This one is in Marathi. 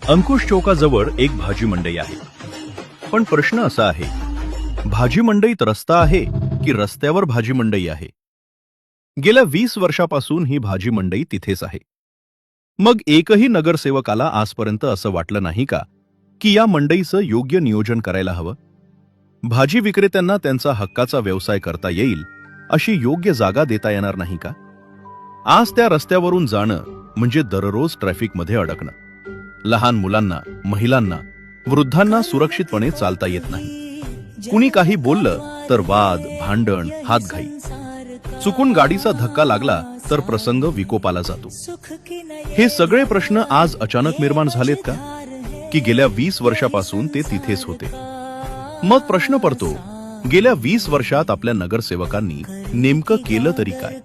अंकुश चौकाजवळ एक भाजी मंडई आहे. पण प्रश्न असा आहे, भाजी मंडईत रस्ता आहे की रस्त्यावर भाजी मंडई आहे? गेल्या 20 वर्षापासून ही भाजी मंडई तिथेच आहे. मग एकही नगरसेवकाला आजपर्यंत असं वाटलं नाही का की या मंडईचं योग्य नियोजन करायला हवं? भाजी विक्रेत्यांना त्यांचा हक्काचा व्यवसाय करता येईल अशी योग्य जागा देता येणार नाही का? आज त्या रस्त्यावरून जाणं म्हणजे दररोज ट्रॅफिकमध्ये अडकणं. लहान मुलांना, महिलांना, वृद्धांना सुरक्षितपणे चालता येत नाही. कुणी काही बोललं तर वाद, भांडण, हातघाई. चुकून गाडीचा धक्का लागला तर प्रसंग विकोपाला जातो. हे सगळे प्रश्न आज अचानक निर्माण झालेत का, की गेल्या 20 वर्षापासून ते तिथेच होते? मग प्रश्न पडतो, गेल्या 20 वर्षात आपल्या नगरसेवकांनी नेमकं केलं तरी काय?